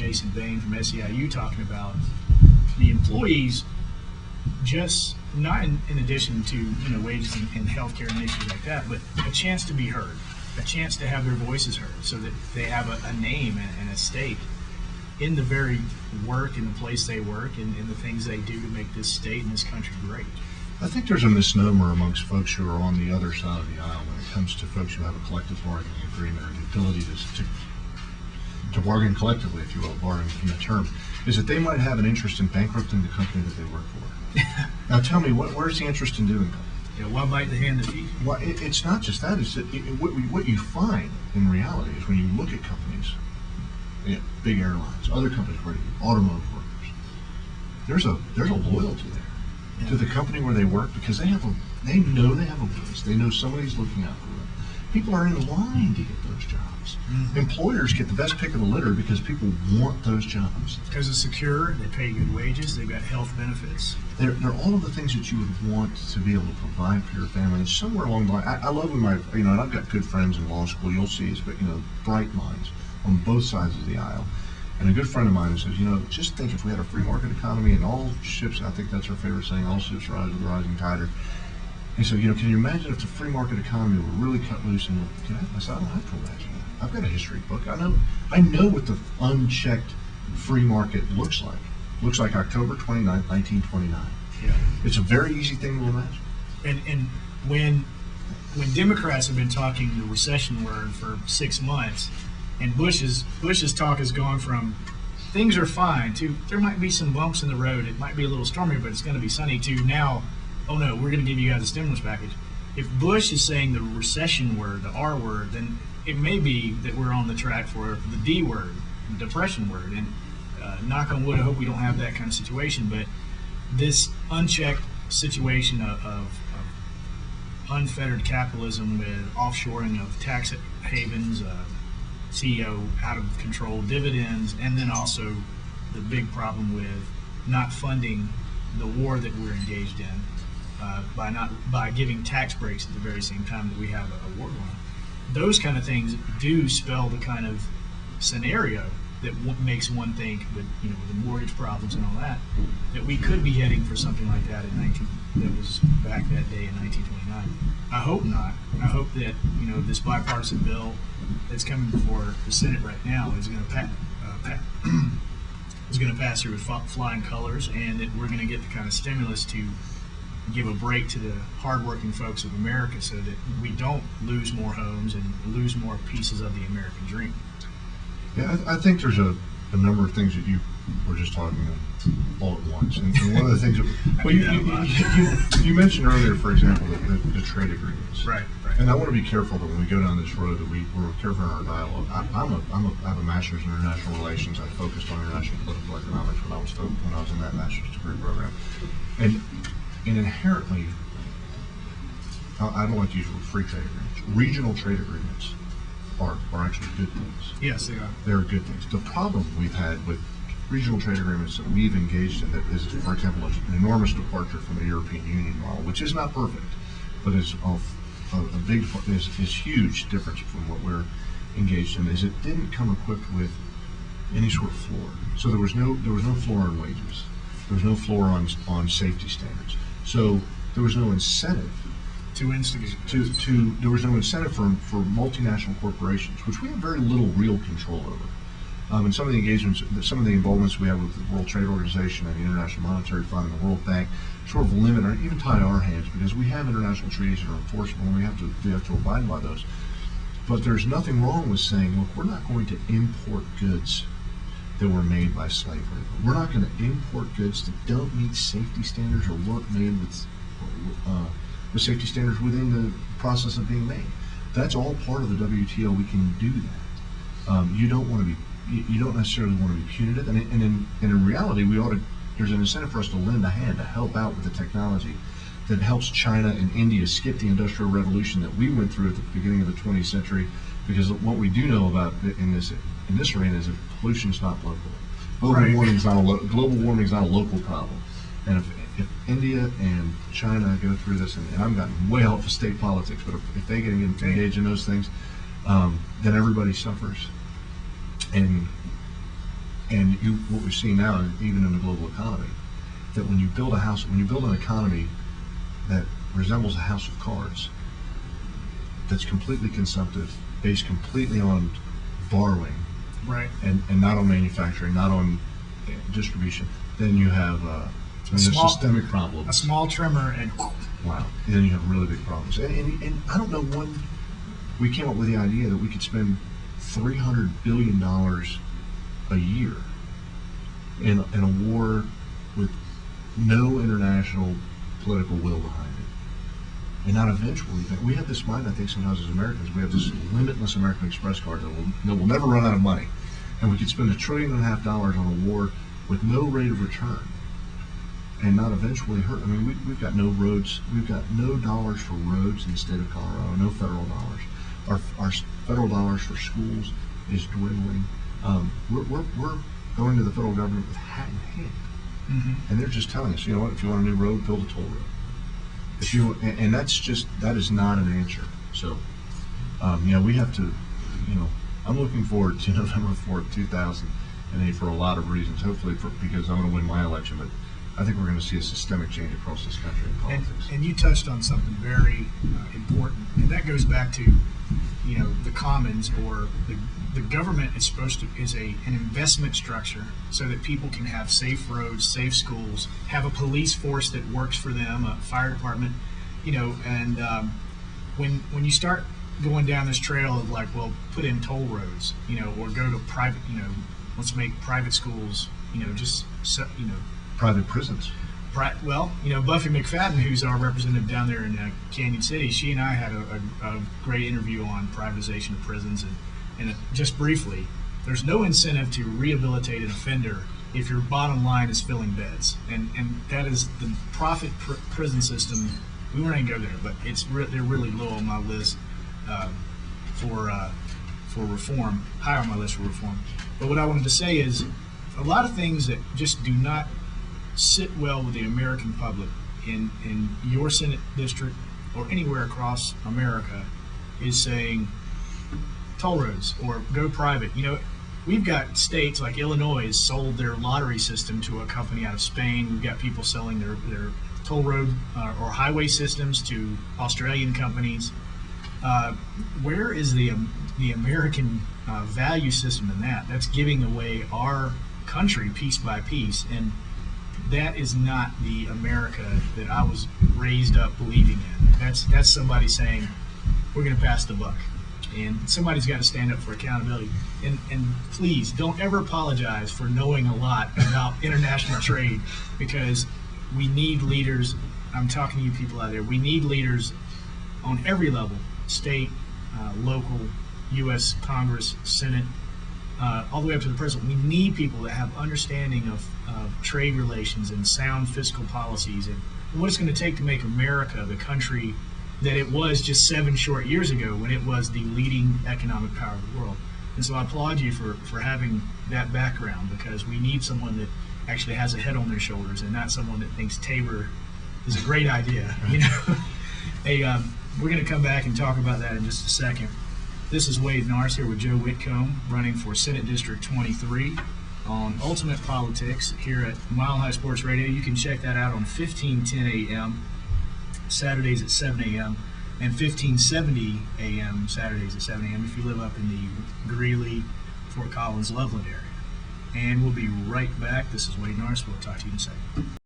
Jason Bain from SEIU talking about the employees, just not in addition to wages and healthcare and issues like that, but a chance to be heard, a chance to have their voices heard, so that they have a name and a stake in the very work and the place they work and the things they do to make this state and this country great. I think there's a misnomer amongst folks who are on the other side of the aisle when it comes to folks who have a collective bargaining agreement or the ability to bargain collectively, if you will, barring from the term, is that they might have an interest in bankrupting the company that they work for. Now tell me, where's the interest in doing that? Yeah, why bite the hand that feeds you? Well, it's not just that. It's that what you find in reality is when you look at companies, big airlines, other companies, automotive workers, there's a loyalty there to the company where they work because they know they have a voice. They know somebody's looking out for them. People are in line to get those jobs. Mm-hmm. Employers get the best pick of the litter because people want those jobs. Because it's secure, they pay good wages, they've got health benefits. They're all of the things that you would want to be able to provide for your family. And somewhere along the line, I love when and I've got good friends in law school. You'll see, but bright minds on both sides of the aisle. And a good friend of mine says, just think if we had a free market economy and all ships, I think that's our favorite saying, all ships rise with the rising tide. He said, can you imagine if the free market economy were really cut loose? And I said, I don't have to imagine that. I've got a history book. I know what the unchecked free market looks like. Looks like October 29th, 1929. Yeah. It's a very easy thing to imagine. And when Democrats have been talking the recession word for 6 months, and Bush's talk has gone from things are fine to there might be some bumps in the road, it might be a little stormy, but it's going to be sunny, to now, oh no, we're going to give you guys a stimulus package. If Bush is saying the recession word, the R word, then it may be that we're on the track for the D word, the depression word. And knock on wood, I hope we don't have that kind of situation. But this unchecked situation of unfettered capitalism with offshoring of tax havens, CEO out of control dividends, and then also the big problem with not funding the war that we're engaged in by giving tax breaks at the very same time that we have a war going on. Those kind of things do spell the kind of scenario that makes one think, with the mortgage problems and all that we could be heading for something like that that was back that day in 1929. I hope not. I hope that this bipartisan bill that's coming before the Senate right now is going to pass through with flying colors, and that we're going to get the kind of stimulus to give a break to the hardworking folks of America, so that we don't lose more homes and lose more pieces of the American dream. Yeah, I think there's a number of things that you were just talking about all at once, and one of the things that you mentioned earlier, for example, the trade agreements. Right. And I want to be careful that when we go down this road that we're careful in our dialogue. I have a master's in international relations. I focused on international political economics when I was in that master's degree program, and inherently, I don't like to use the word free trade agreements. Regional trade agreements are actually good things. Yes, they are. They're good things. The problem we've had with regional trade agreements that we've engaged in that is, for example, an enormous departure from the European Union model, which is not perfect, but is huge difference from what we're engaged in, is it didn't come equipped with any sort of floor. So there was no floor on wages. There was no floor on safety standards. So there was no incentive to instigate. There was no incentive for multinational corporations, which we have very little real control over. And some of the engagements, some of the involvements we have with the World Trade Organization and the International Monetary Fund and the World Bank sort of limit or even tie our hands, because we have international treaties that are enforceable and we have to abide by those. But there's nothing wrong with saying, look, we're not going to import goods that were made by slave labor. We're not going to import goods that don't meet safety standards or weren't made with safety standards within the process of being made. That's all part of the WTO. We can do that. You don't necessarily want to be punitive, and in reality, there's an incentive for us to lend a hand to help out with the technology that helps China and India skip the Industrial Revolution that we went through at the beginning of the 20th century. Because what we do know about in this arena is that pollution is not local. Global warming is not a local problem. And if India and China go through this, and I'm gotten way off of state politics, but if they get engaged in those things, then everybody suffers. And And what we're seeing now, even in the global economy, that when you build an economy that resembles a house of cards, that's completely consumptive, based completely on borrowing, Right. and not on manufacturing, not on distribution, then you have there's systemic problems. A small tremor and Wow. And then you have really big problems. And I don't know when we came up with the idea that we could spend $300 billion a year in a war with no international political will behind it. And not eventually. We have this mind, I think, sometimes as Americans, we have this limitless American Express card that will never run out of money. And we could spend $1.5 trillion on a war with no rate of return and not eventually hurt. I mean, we've got no roads. We've got no dollars for roads in the state of Colorado, no federal dollars. Our federal dollars for schools is dwindling. We're going to the federal government with hat in hand. And they're just telling us, you know what, if you want a new road, build a toll road. And that is not an answer. So, we have to, I'm looking forward to November 4th, 2008 for a lot of reasons. Hopefully because I'm going to win my election, but I think we're going to see a systemic change across this country in politics. And you touched on something very important, and that goes back to, the commons, or the government is an investment structure so that people can have safe roads, safe schools, have a police force that works for them, a fire department, and when you start going down this trail of like, well, put in toll roads, or go to private, let's make private schools, Private prisons. Well, Buffy McFadden, who's our representative down there in Canyon City, she and I had a great interview on privatization of prisons, and just briefly, there's no incentive to rehabilitate an offender if your bottom line is filling beds, and that is the profit prison system. We won't even go there, but they're really low on my list for reform, high on my list for reform. But what I wanted to say is a lot of things that just do not sit well with the American public in your Senate district or anywhere across America is saying toll roads or go private. We've got states like Illinois has sold their lottery system to a company out of Spain. We've got people selling their toll road or highway systems to Australian companies. Where is the American value system in that? That's giving away our country piece by piece, and that is not the America that I was raised up believing in. That's somebody saying we're going to pass the buck, and somebody's got to stand up for accountability. And please don't ever apologize for knowing a lot about international trade, because we need leaders. I'm talking to you people out there. We need leaders on every level: state, local, U.S. Congress, Senate, all the way up to the president. We need people that have understanding of trade relations and sound fiscal policies and what it's going to take to make America the country that it was just 7 short years ago when it was the leading economic power of the world. And so I applaud you for having that background, because we need someone that actually has a head on their shoulders and not someone that thinks Tabor is a great idea. Hey, we're going to come back and talk about that in just a second. This is Wade Nars here with Joe Whitcomb, running for Senate District 23 on Ultimate Politics here at Mile High Sports Radio. You can check that out on 1510 a.m. Saturdays at 7 a.m. and 1570 a.m. Saturdays at 7 a.m. if you live up in the Greeley, Fort Collins, Loveland area. And we'll be right back. This is Wade Nars. We'll talk to you in a second.